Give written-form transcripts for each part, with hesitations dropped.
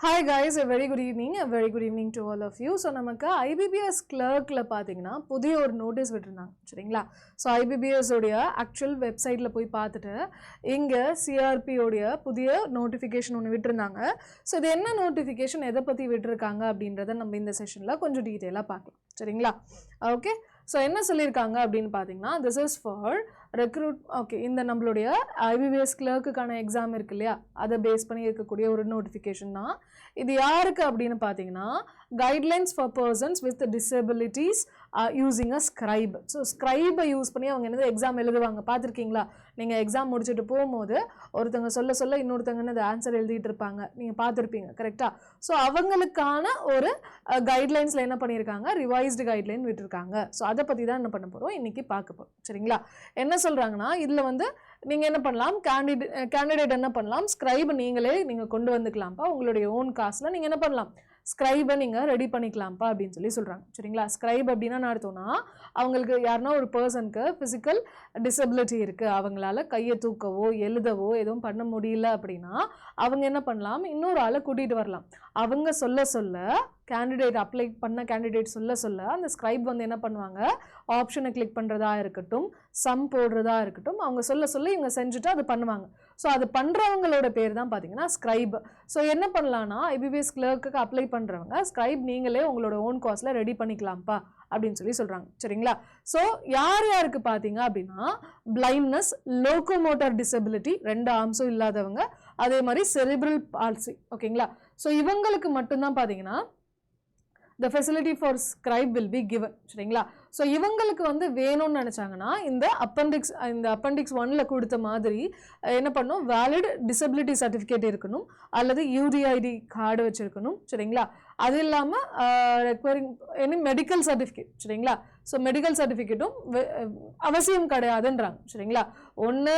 Hi guys, a very good evening to all of you. So நமக்கு IBPS clerkல பாத்தீங்கன்னா புதிய ஒரு நோட்டீஸ் விட்டுருந்தாங்க சரிங்களா. ஸோ IBPS உடைய ஆக்சுவல் வெப்சைட்டில் போய் பார்த்துட்டு இங்கே CRP உடைய புதிய நோட்டிஃபிகேஷன் ஒன்று விட்டுருந்தாங்க. ஸோ இது என்ன நோட்டிஃபிகேஷன், எதை பற்றி விட்டுருக்காங்க அப்படின்றத நம்ம இந்த செஷனில் கொஞ்சம் டீட்டெயிலாக பார்க்கலாம் சரிங்களா. ஓகே, ஸோ என்ன சொல்லியிருக்காங்க அப்படின்னு பார்த்தீங்கன்னா, this is for recruit. Okay, இந்த நம்மளுடைய IBPS கிளர்க்குக்கான எக்ஸாம் இருக்கு இல்லையா, அதை பேஸ் பண்ணி இருக்கக்கூடிய ஒரு நோட்டிஃபிகேஷன் தான் இது. யாருக்கு அப்படின்னு பார்த்தீங்கன்னா, guidelines for persons with disabilities using a scribe. So ஸ்க்ரைபை யூஸ் பண்ணி அவங்க என்னது எக்ஸாம் எழுதுவாங்க. பார்த்துருக்கீங்களா, நீங்கள் எக்ஸாம் முடிச்சுட்டு போகும்போது ஒருத்தங்க சொல்ல இன்னொருத்தங்க என்னது ஆன்சர் எழுதிட்டு இருப்பாங்க, நீங்கள் பார்த்துருப்பீங்க கரெக்டாக. ஸோ அவங்களுக்கான ஒரு கைட்லைன்ஸில் என்ன பண்ணியிருக்காங்க, ரிவைஸ்டு கைட்லைன் விட்டுருக்காங்க. ஸோ அதை பற்றி தான் என்ன பண்ண போகிறோம், இன்றைக்கி பார்க்க போகிறோம் சரிங்களா. என்ன சொல்கிறாங்கன்னா, இதில் வந்து நீங்கள் என்ன பண்ணலாம், கேண்டிடேட் என்ன பண்ணலாம், ஸ்க்ரைப் நீங்கள் கொண்டு வந்துக்கலாம்ப்பா, உங்களுடைய ஓன் காசில் நீங்கள் என்ன பண்ணலாம், ஸ்க்ரைபை நீங்கள் ரெடி பண்ணிக்கலாம்ப்பா அப்படின்னு சொல்கிறாங்க சரிங்களா. ஸ்க்ரைப் அப்படின்னா என்ன அர்த்தம்னா, அவங்களுக்கு யாருன்னா ஒரு பர்சனுக்கு ஃபிசிக்கல் டிசபிலிட்டி இருக்குது, அவங்களால கையை தூக்கவோ எழுதவோ எதுவும் பண்ண முடியல அப்படின்னா அவங்க என்ன பண்ணலாம், இன்னொரு ஆளை கூட்டிகிட்டு வரலாம். அவங்க சொல்ல கேண்டிடேட் அப்ளை பண்ண கேண்டிடேட் சொல்ல அந்த ஸ்க்ரைப் வந்து என்ன பண்ணுவாங்க, ஆப்ஷனை கிளிக் பண்ணுறதா இருக்கட்டும், சம் போடுறதா இருக்கட்டும், அவங்க சொல்ல இவங்க செஞ்சுட்டு அது பண்ணுவாங்க. ஸோ அது பண்ணுறவங்களோட பேர் தான் பார்த்தீங்கன்னா ஸ்க்ரைப். ஸோ என்ன பண்ணலான்னா, IBPS கிளர்க்கு அப்ளை பண்ணுறவங்க ஸ்க்ரைப் நீங்களே உங்களோட ஓன் காஸ்ட்டில் ரெடி பண்ணிக்கலாம்ப்பா அப்படின்னு சொல்கிறாங்க சரிங்களா. ஸோ யாருக்கு பார்த்தீங்க அப்படின்னா, பிளைண்ட்னஸ், லோகோமோட்டர் டிசபிலிட்டி, 2 ஆர்ம்ஸும் இல்லாதவங்க, அதே மாதிரி செரிப்ரல் பால்சி ஓகேங்களா. ஸோ இவங்களுக்கு மட்டும்தான் பார்த்தீங்கன்னா the facility for scribe will be given சரிங்களா. ஸோ இவங்களுக்கு வந்து வேணும்னு நினச்சாங்கன்னா இந்த appendix 1ல கொடுத்த மாதிரி என்ன பண்ணும், வேலிட் டிசபிலிட்டி சர்டிஃபிகேட் இருக்கணும் அல்லது UDID கார்டு வச்சுருக்கணும் சரிங்களா. அது இல்லாமல் ரெக்வயரிங் எனி மெடிக்கல் சர்டிஃபிகேட் சரிங்களா. ஸோ மெடிக்கல் சர்டிஃபிகேட்டும் அவசியம் கிடையாதுன்றாங்க சரிங்களா. ஒன்று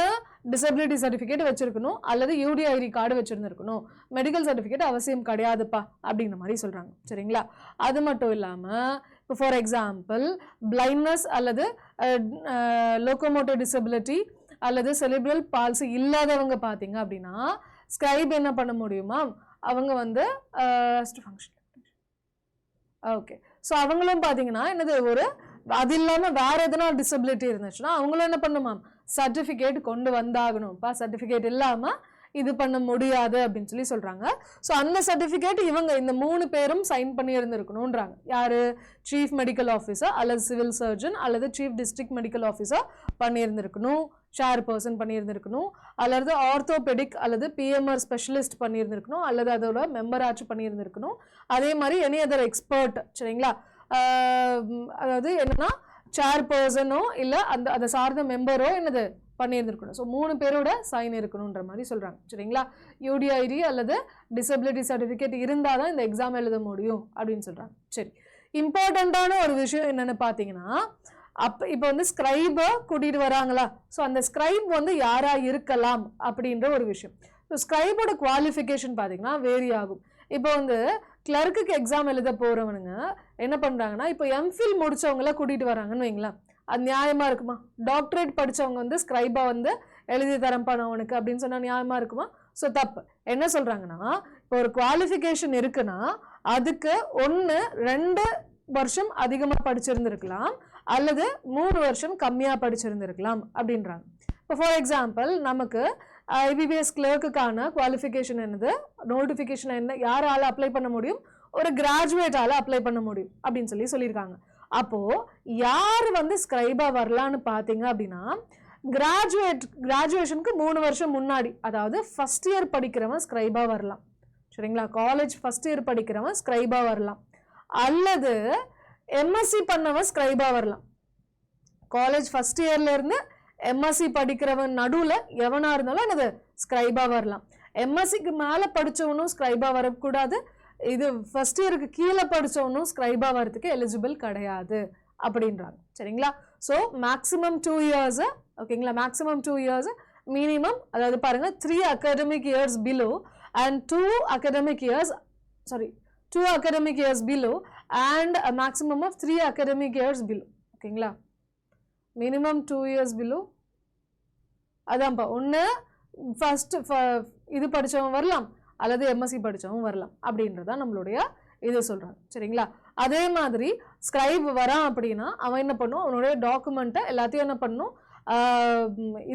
டிசபிலிட்டி சர்டிஃபிகேட் வச்சுருக்கணும் அல்லது UDID கார்டு வச்சுருந்துருக்கணும், மெடிக்கல் சர்டிஃபிகேட் அவசியம் கிடையாதுப்பா அப்படிங்கிற மாதிரி சொல்கிறாங்க சரிங்களா. அது மட்டும் இல்லாமல் இப்போ ஃபார் எக்ஸாம்பிள் பிளைண்ட்னஸ் அல்லது லோகோமோட்டர் டிசபிலிட்டி அல்லது செரிப்ரல் பால்சி இல்லாதவங்க பார்த்தீங்க அப்படின்னா ஸ்க்ரைப் என்ன பண்ண முடியுமா, அவங்க வந்து ஃபங்க்ஷன் ஓகே. ஸோ அவங்களும் பார்த்தீங்கன்னா என்னது, ஒரு அது இல்லாமல் வேறு எதனா டிசபிலிட்டி இருந்துச்சுன்னா அவங்களும் என்ன பண்ணுமா, சர்டிஃபிகேட் கொண்டு வந்தாகணும்ப்பா, சர்டிஃபிகேட் இல்லாமல் இது பண்ண முடியாது அப்படின்னு சொல்கிறாங்க. ஸோ அந்த சர்டிஃபிகேட் இவங்க இந்த 3 பேரும் சைன் பண்ணி இருந்திருக்கணுன்றாங்க. யார், சீஃப் மெடிக்கல் ஆஃபீஸர் அல்லது சிவில் சர்ஜன் அல்லது சீஃப் டிஸ்ட்ரிக்ட் மெடிக்கல் ஆஃபீஸர் பண்ணியிருந்திருக்கணும், சேர் பர்சன் பண்ணியிருந்திருக்கணும், அல்லது ஆர்த்தோபெடிக் அல்லது PMR ஸ்பெஷலிஸ்ட் பண்ணியிருந்திருக்கணும், அல்லது அதோட மெம்பர் ஆச்சு பண்ணியிருந்திருக்கணும். அதே மாதிரி எனி அதர் எக்ஸ்பர்ட் சரிங்களா. அதாவது என்னன்னா சேர் பர்சனோ இல்லை அதை சார்ந்த மெம்பரோ என்னது பண்ணியிருந்திருக்கணும். ஸோ 3 பேரோட சைன் இருக்கணுன்ற மாதிரி சொல்கிறாங்க சரிங்களா. UDID அல்லது டிசபிலிட்டி சர்டிஃபிகேட் இருந்தால் தான் இந்த எக்ஸாம் எழுத முடியும் அப்படின்னு சொல்கிறாங்க. சரி, இம்பார்ட்டண்ட்டான ஒரு விஷயம் என்னென்னு பார்த்தீங்கன்னா, இப்போ வந்து ஸ்க்ரைபை கூட்டிகிட்டு வராங்களா, ஸோ அந்த ஸ்க்ரைப் வந்து யாராக இருக்கலாம் அப்படின்ற ஒரு விஷயம். ஸோ ஸ்க்ரைபோட குவாலிஃபிகேஷன் பார்த்தீங்கன்னா வேரி ஆகும். இப்போ வந்து கிளர்க்குக்கு எக்ஸாம் எழுத போகிறவனுங்க என்ன பண்ணுறாங்கன்னா, இப்போ MPhil முடித்தவங்கள கூட்டிகிட்டு வராங்கன்னு வைங்களேன், அது நியாயமாக இருக்குமா? டாக்டரேட் படித்தவங்க வந்து ஸ்க்ரைபா வந்து எழுதி தரப்பான அவனுக்கு அப்படின்னு சொன்னால் நியாயமாக இருக்குமா? ஸோ தப்பு. என்ன சொல்கிறாங்கன்னா, இப்போ ஒரு குவாலிஃபிகேஷன் இருக்குன்னா அதுக்கு 1-2 வருஷம் அதிகமாக படிச்சிருந்துருக்கலாம் அல்லது 3 வருஷம் கம்மியாக படிச்சிருந்துருக்கலாம் அப்படின்றாங்க. இப்போ ஃபார் எக்ஸாம்பிள் நமக்கு IBPS கிளர்க்குக்கான குவாலிஃபிகேஷன் என்னது, நோட்டிஃபிகேஷன் என்ன, யாரால் அப்ளை பண்ண முடியும், ஒரு கிராஜுவேட்டால் அப்ளை பண்ண முடியும் அப்படின்னு சொல்லியிருக்காங்க. அப்போது யார் வந்து ஸ்க்ரைபாக வரலான்னு பார்த்தீங்க அப்படின்னா, கிராஜுவேஷனுக்கு 3 வருஷம் முன்னாடி, அதாவது ஃபஸ்ட் இயர் படிக்கிறவன் ஸ்க்ரைபாக வரலாம் சரிங்களா. காலேஜ் ஃபஸ்ட் இயர் படிக்கிறவன் ஸ்க்ரைபாக வரலாம், அல்லது MSc பண்ணவன் ஸ்க்ரைபாக வரலாம். காலேஜ் ஃபஸ்ட் இயர்லேருந்து MSc படிக்கிறவன் நடுவில் எவனாக இருந்தாலும் என்னது ஸ்க்ரைபாக வரலாம். MScக்கு மேலே படித்தவனும் ஸ்க்ரைபாக வரக்கூடாது, இது ஃபஸ்ட் இயருக்கு கீழே படித்தவனும் ஸ்க்ரைபாக வரதுக்கு எலிஜிபிள் கிடையாது அப்படின்றாங்க சரிங்களா. ஸோ மேக்ஸிமம் 2 இயர்ஸு ஓகேங்களா, மேக்ஸிமம் 2 இயர்ஸ், மினிமம் அதாவது பாருங்கள் 3 academic years below and 2 academic years below and a maximum of 3 academic years below ஓகேங்களா. மினிமம் 2 years below, அதான்ப்பா ஒன்று ஃபஸ்ட்டு இது படித்தவன் வரலாம், அல்லது எம்எஸ்சி படித்தவங்க வரலாம் அப்படின்றதான் நம்மளுடைய இது சொல்கிறாங்க. சரிங்களா? அதே மாதிரி ஸ்கிரைப் வரான் அப்படின்னா அவன் என்ன பண்ணும், அவனுடைய டாக்குமெண்ட்டை எல்லாத்தையும் என்ன பண்ணணும்,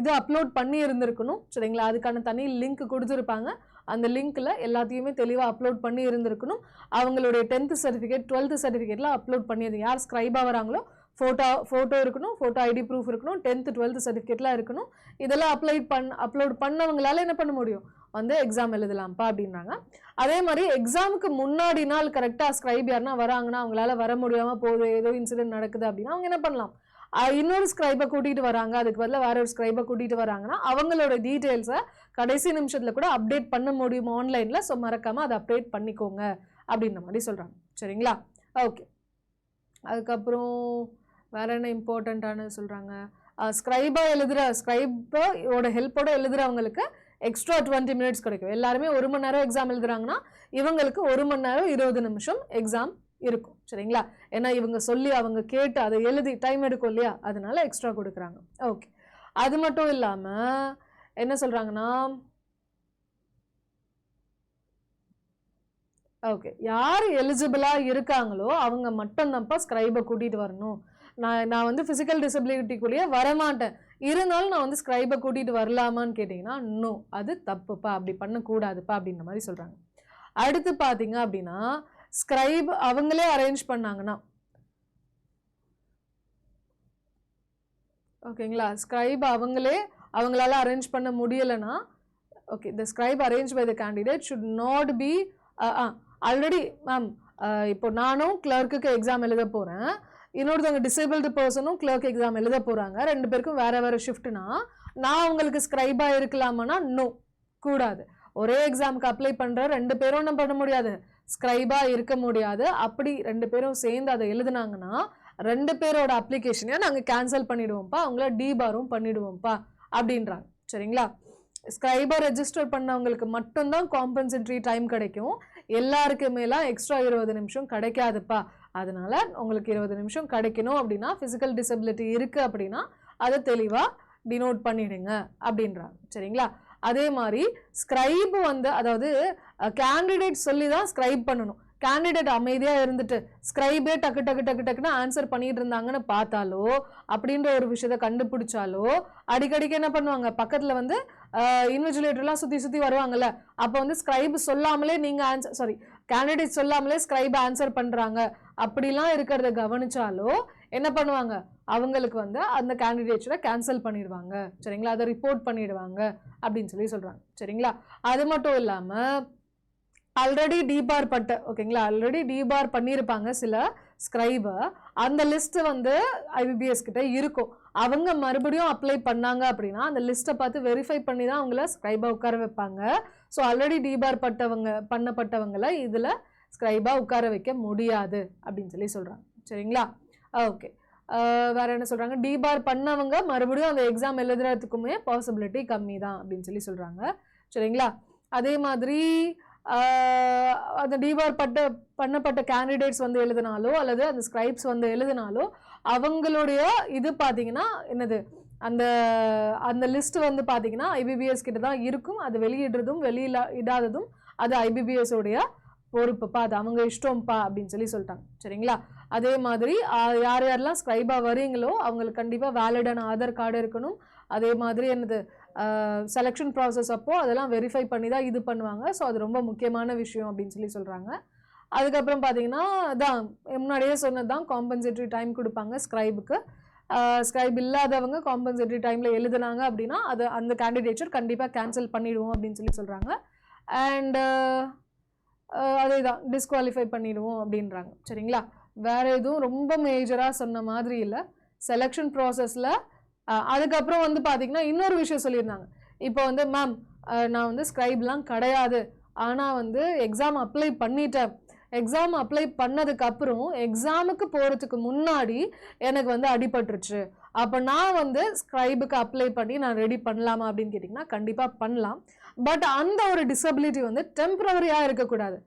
இது அப்லோட் பண்ணி இருந்திருக்கணும். சரிங்களா? அதுக்கான தனி லிங்க் கொடுத்துருப்பாங்க. அந்த லிங்க்கில் எல்லாத்தையுமே தெளிவாக அப்லோட் பண்ணி இருந்திருக்கணும். அவங்களுடைய 10th சர்டிஃபிகேட் 12th சர்டிஃபிகேட்லாம் அப்லோட் பண்ணியிருக்கு. யார் ஸ்கிரைபாக வராங்களோ ஃபோட்டோ இருக்கணும், ஃபோட்டோ ஐடி ப்ரூஃப் இருக்கணும், 10th 12th சர்டிஃபிகேட்லாம் இருக்கணும். இதெல்லாம் அப்லோட் பண்ணவங்களால என்ன பண்ண முடியும், வந்து எக்ஸாம் எழுதலாம்ப்பா அப்படின்றாங்க. அதே மாதிரி எக்ஸாமுக்கு முன்னாடி நாள் கரெக்டாக ஸ்கிரைப் யாருன்னா வராங்கன்னா அவங்களால வர முடியாமல் போகுது, ஏதோ இன்சிடென்ட் நடக்குது அப்படின்னா அவங்க என்ன பண்ணலாம், இன்னொரு ஸ்கிரைபை கூட்டிகிட்டு வராங்க, அதுக்கு பதிலாக வேற ஒரு ஸ்கிரைபை கூட்டிகிட்டு வராங்கன்னா அவங்களோட டீட்டெயில்ஸை கடைசி நிமிஷத்தில் கூட அப்டேட் பண்ண முடியும் ஆன்லைனில். ஸோ மறக்காமல் அதை அப்டேட் பண்ணிக்கோங்க அப்படின்ற மாதிரி சொல்கிறாங்க. சரிங்களா? ஓகே. அதுக்கப்புறம் வேற என்ன இம்பார்ட்டண்ட்டானு சொல்கிறாங்க, ஸ்கிரைபோட ஹெல்ப்போட எழுதுறவங்களுக்கு எக்ஸ்ட்ரா 20 minutes கிடைக்கும். எல்லாருமே 1 மணி நேரம் எக்ஸாம் எழுதுறாங்கன்னா இவங்களுக்கு 1 மணி நேரம் 20 நிமிஷம் எக்ஸாம் இருக்கும். சரிங்களா? ஏன்னா இவங்க சொல்லி அவங்க கேட்டு அதை எழுதி டைம் எடுக்கும் இல்லையா, அதனால எக்ஸ்ட்ரா கொடுக்குறாங்க. ஓகே. அது மட்டும் இல்லாமல் என்ன சொல்கிறாங்கன்னா, ஓகே, யார் எலிஜிபிளாக இருக்காங்களோ அவங்க மட்டும்தான்ப்பா ஸ்கிரைபை கூட்டிகிட்டு வரணும். நான் வந்து ஃபிசிக்கல் டிசபிலிட்டிக்குள்ளேயே வரமாட்டேன், இருந்தாலும் நான் வந்து ஸ்கிரைபை கூட்டிகிட்டு வரலாமான்னு கேட்டிங்கன்னா நோ, அது தப்புப்பா, அப்படி பண்ணக்கூடாதுப்பா அப்படின்ற மாதிரி சொல்கிறாங்க. அடுத்து பார்த்தீங்க அப்படின்னா ஸ்கிரைப் அவங்களே அரேஞ்ச் பண்ணாங்கன்னா, ஓகேங்களா, ஸ்கிரைப் அவங்களால அரேஞ்ச் பண்ண முடியலைன்னா, okay, the scribe arrange by the candidate should not be already ma'am இப்போ நானும் கிளர்க்குக்கு எக்ஸாம் எழுத போகிறேன், இன்னொருத்தவங்க டிசேபிள்டு பர்சனும் கிளர்க் எக்ஸாம் எழுத போகிறாங்க, 2 பேருக்கும் வேறு ஷிஃப்ட்னா நான் அவங்களுக்கு ஸ்கிரைபாக இருக்கலாமான்னா நோ, கூடாது. ஒரே எக்ஸாமுக்கு அப்ளை பண்ணுற 2 பேரும் என்ன பண்ண முடியாது, ஸ்கிரைபாக இருக்க முடியாது. அப்படி 2 பேரும் சேர்ந்து அதை எழுதுனாங்கன்னா 2 பேரோட அப்ளிகேஷனையும் நாங்கள் கேன்சல் பண்ணிவிடுவோம்ப்பா, அவங்கள டிபாரும் பண்ணிவிடுவோம்ப்பா அப்படின்றாங்க. சரிங்களா? ஸ்கிரைபாக ரெஜிஸ்டர் பண்ணவங்களுக்கு மட்டும்தான் காம்பன்சென்ட்ரி டைம் கிடைக்கும், எல்லாருக்குமேலாம் எக்ஸ்ட்ரா 20 நிமிஷம் கிடைக்காதுப்பா. அதனால உங்களுக்கு 20 நிமிஷம் கிடைக்கணும் அப்படின்னா, ஃபிசிக்கல் டிசபிலிட்டி இருக்குது அப்படின்னா அதை தெளிவாக டினோட் பண்ணிடுங்க அப்படின்றாங்க. சரிங்களா? அதே மாதிரி ஸ்கிரைப் வந்து, அதாவது கேண்டிடேட் சொல்லி தான் ஸ்கிரைப் பண்ணணும். கேண்டிடேட் அமைதியாக இருந்துட்டு ஸ்கிரைபே டக்குன்னு ஆன்சர் பண்ணிட்டு இருந்தாங்கன்னு பார்த்தாலோ, அப்படின்ற ஒரு விஷயத்தை கண்டுபிடிச்சாலோ அடிக்கடிக்கு என்ன பண்ணுவாங்க, பக்கத்தில் வந்து இன்விஜிலேட்டர்லாம் சுற்றி வருவாங்கல்ல, அப்போ வந்து ஸ்கிரைப் சொல்லாமலே கேண்டிடேட் சொல்லாமலே ஸ்கிரைப் ஆன்சர் பண்ணுறாங்க அப்படிலாம் இருக்கிறத கவனிச்சாலோ என்ன பண்ணுவாங்க, அவங்களுக்கு வந்து அந்த கேண்டிடேட்ஸை கேன்சல் பண்ணிடுவாங்க. சரிங்களா? அதை ரிப்போர்ட் பண்ணிடுவாங்க அப்படின்னு சொல்கிறாங்க. சரிங்களா? அது மட்டும் இல்லாமல் ஆல்ரெடி டிபார் ஆல்ரெடி டிபார் பண்ணியிருப்பாங்க சில ஸ்கிரைபை, அந்த லிஸ்ட்டு வந்து ஐபிபிஎஸ் கிட்ட இருக்கும். அவங்க மறுபடியும் அப்ளை பண்ணாங்க அப்படின்னா அந்த லிஸ்ட்டை பார்த்து வெரிஃபை பண்ணி தான் அவங்கள ஸ்கிரைபாக உட்கார வைப்பாங்க. ஸோ ஆல்ரெடி டிபார் பண்ணப்பட்டவங்களை இதில் ஸ்கிரைபாக உட்கார வைக்க முடியாது அப்படின்னு சொல்கிறாங்க. சரிங்களா? ஓகே. வேறு என்ன சொல்கிறாங்க, டிபார் பண்ணவங்க மறுபடியும் அந்த எக்ஸாம் எழுதுறதுக்குமே பாசிபிலிட்டி கம்மி தான் அப்படின்னு சொல்கிறாங்க. சரிங்களா? அதே மாதிரி அந்த டிபார் பண்ணப்பட்ட கேண்டிடேட்ஸ் வந்து எழுதினாலோ அல்லது அந்த ஸ்கிரைப்ஸ் வந்து எழுதினாலோ அவங்களுடைய இது பார்த்தீங்கன்னா என்னது, அந்த லிஸ்ட் வந்து பார்த்தீங்கன்னா ஐபிபிஎஸ் கிட்ட தான் இருக்கும். அது வெளியிடுறதும் இடாததும் அது ஐபிபிஎஸ் உடைய பொறுப்புப்பா, அது அவங்க இஷ்டம்ப்பா அப்படின்னு சொல்லிட்டாங்க. சரிங்களா? அதே மாதிரி யாரெல்லாம் ஸ்கிரைபாக வரீங்களோ அவங்களுக்கு கண்டிப்பாக வேலிடான ஆதார் கார்டு இருக்கணும். அதே மாதிரி என்னது செலெக்ஷன் ப்ராசஸ் அப்போது அதெல்லாம் வெரிஃபை பண்ணி தான் இது பண்ணுவாங்க. ஸோ அது ரொம்ப முக்கியமான விஷயம் அப்படின்னு சொல்கிறாங்க. அதுக்கப்புறம் பார்த்தீங்கன்னா தான் முன்னாடியே சொன்னது தான், காம்பன்சேட்டரி டைம் கொடுப்பாங்க ஸ்கிரைபுக்கு. ஸ்கிரைப் இல்லாதவங்க காம்பன்சேட்டரி டைமில் எழுதுனாங்க அப்படின்னா அது அந்த கேண்டிடேச்சர் கண்டிப்பாக கேன்சல் பண்ணிடுவோம் அப்படின்னு சொல்கிறாங்க. அண்டு அதே தான் டிஸ்குவாலிஃபை பண்ணிடுவோம் அப்படின்றாங்க. சரிங்களா? வேறு எதுவும் ரொம்ப மேஜராக சொன்ன மாதிரி இல்லை செலெக்ஷன் ப்ராசஸில். அதுக்கப்புறம் வந்து பார்த்திங்கன்னா இன்னொரு விஷயம் சொல்லியிருந்தாங்க. இப்போ வந்து மேம் நான் வந்து ஸ்கிரைப்லாம் கிடையாது, ஆனால் வந்து எக்ஸாம் அப்ளை பண்ணிட்டேன், எக்ஸாம் அப்ளை பண்ணதுக்கப்புறம் எக்ஸாமுக்கு போகிறதுக்கு முன்னாடி எனக்கு வந்து அடிபட்டுருச்சு, அப்போ நான் வந்து ஸ்கிரைபுக்கு அப்ளை பண்ணி நான் ரெடி பண்ணலாமா அப்படின்னு கேட்டிங்கன்னா கண்டிப்பாக பண்ணலாம். பட் அந்த ஒரு டிசபிலிட்டி வந்து டெம்பரவரியாக இருக்கக்கூடாது.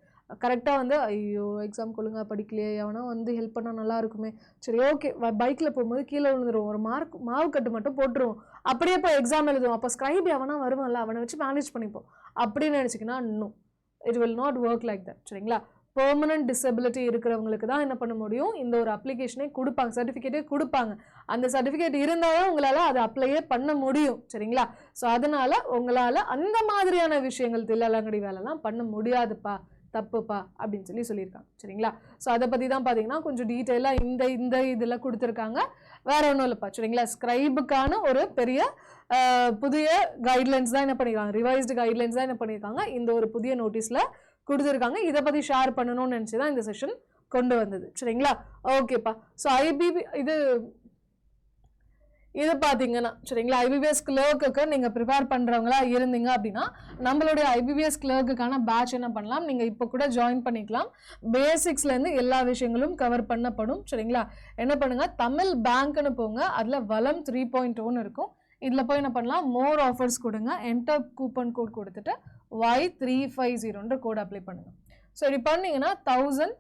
கரெக்டாக வந்து ஐயோ எக்ஸாம் ஒழுங்காக படிக்கலையே, எவனா வந்து ஹெல்ப் பண்ணால் நல்லா இருக்குமே, சரி ஓகே பைக்கில் போகும்போது கீழே விழுந்துருவோம், ஒரு மாவு கட்டு மட்டும் போட்டுருவோம், அப்படியே இப்போ எக்ஸாம் எழுதுவோம், அப்போ ஸ்கிரைப் எவனா வருவான்ல அவனை வச்சு மேனேஜ் பண்ணிப்போம் அப்படின்னு நினச்சிக்கினா இன்னும் it will not work like that. சரிங்களா? பெர்மனன்ட் டிசபிலிட்டி இருக்கிறவங்களுக்கு தான் என்ன பண்ண முடியும், இந்த ஒரு அப்ளிகேஷனே கொடுப்பாங்க, சர்டிஃபிகேட்டே கொடுப்பாங்க. அந்த சர்டிஃபிகேட் இருந்தால் தான் உங்களால் அதை அப்ளையே பண்ண முடியும். சரிங்களா? ஸோ அதனால உங்களால் அந்த மாதிரியான விஷயங்கள் தில்லாலங்கடி வேலைலாம் பண்ண முடியாதுப்பா, தப்புப்பா அப்படின்னு சொல்லியிருக்காங்க. சரிங்களா? ஸோ அதை பற்றி தான் பார்த்தீங்கன்னா கொஞ்சம் டீட்டெயிலாக இந்த இதில் கொடுத்துருக்காங்க. வேற ஒன்றும் இல்லைப்பா. சரிங்களா? ஸ்கிரைபுக்கான ஒரு பெரிய புதிய கைட்லைன்ஸ் தான் என்ன பண்ணியிருக்காங்க, ரிவைஸ்டு கைட்லைன்ஸ் தான் என்ன பண்ணியிருக்காங்க, இந்த ஒரு புதிய நோட்டீஸில் கொடுத்துருக்காங்க. இதை பற்றி ஷேர் பண்ணணும்னு நினச்சி தான் இந்த செஷன் கொண்டு வந்தது. சரிங்களா? ஓகேப்பா. ஸோ ஐபிபி இது பார்த்தீங்கன்னா சரிங்களா, ஐபிபிஎஸ் கிளர்க்குக்கு நீங்கள் ப்ரிப்பேர் பண்ணுறவங்களா இருந்தீங்க அப்படின்னா நம்மளுடைய ஐபிபிஎஸ் கிளர்க்குக்கான பேட்ச் என்ன பண்ணலாம், நீங்கள் இப்போ கூட ஜாயின் பண்ணிக்கலாம். பேசிக்ஸ்லேருந்து எல்லா விஷயங்களும் கவர் பண்ணப்படும். சரிங்களா? என்ன பண்ணுங்கள், தமிழ் பேங்க்னு போங்க, அதில் வளம் 3.0 இருக்கும். இதில் போய் என்ன பண்ணலாம், மோர் ஆஃபர்ஸ் கொடுங்க, என்டர் கூப்பன் கோட் கொடுத்துட்டு Y350 கோட் அப்ளை பண்ணுங்கள். ஸோ இப்படி பண்ணிங்கன்னா 2200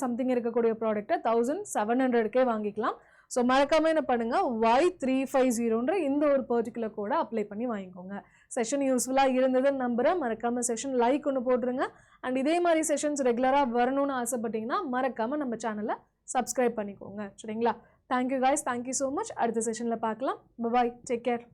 சம்திங் இருக்கக்கூடிய ப்ராடக்ட்டை 1700க்கே வாங்கிக்கலாம். ஸோ மறக்காம என்ன பண்ணுங்க, Y350 இந்த ஒரு பர்டிகுலர் கோடை அப்ளை பண்ணி வாங்கிக்கோங்க. செஷன் யூஸ்ஃபுல்லாக இருந்ததுன்னு நம்புகிறேன். மறக்காம செஷன் லைக் ஒன்று போட்டுருங்க. அண்ட் இதே மாதிரி செஷன்ஸ் ரெகுலராக வரணும்னு ஆசைப்பட்டீங்கன்னா மறக்காம நம்ம சேனலை சப்ஸ்கிரைப் பண்ணிக்கோங்க. சரிங்களா? Thank you guys, thank you so much. அடுத்த செஷனில் பார்க்கலாம். பாய், டேக் கேர்.